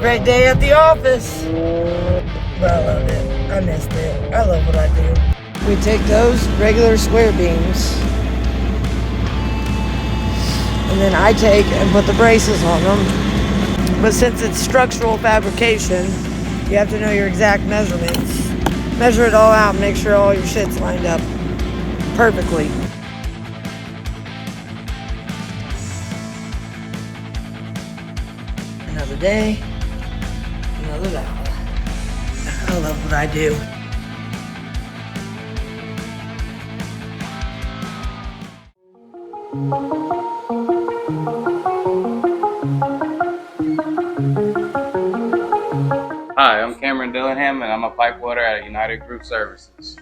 great day at the office. But I loved it. I missed it. I love what I do. We take those regular square beams, and then I take and put the braces on them. But since it's structural fabrication, you have to know your exact measurements. Measure it all out and make sure all your shit's lined up perfectly. Another day, another dollar. I love what I do. Hi, I'm Cameron Dillingham, and I'm a pipe welder at United Group Services.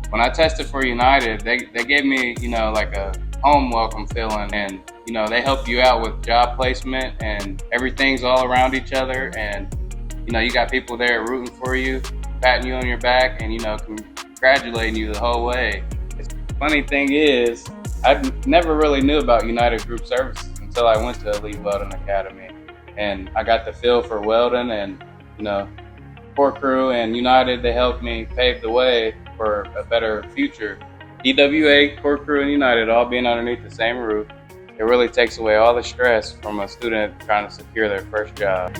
When I tested for United, they gave me, like a home welcome feeling, and they help you out with job placement, and everything's all around each other, and you got people there rooting for you, patting you on your back, and congratulating you the whole way. The funny thing is, I never really knew about United Group Services until I went to Elite Welding Academy, and I got the feel for welding, and Core Crew and United, they helped me pave the way for a better future. EWA, Core Crew, and United all being underneath the same roof, it really takes away all the stress from a student trying to secure their first job.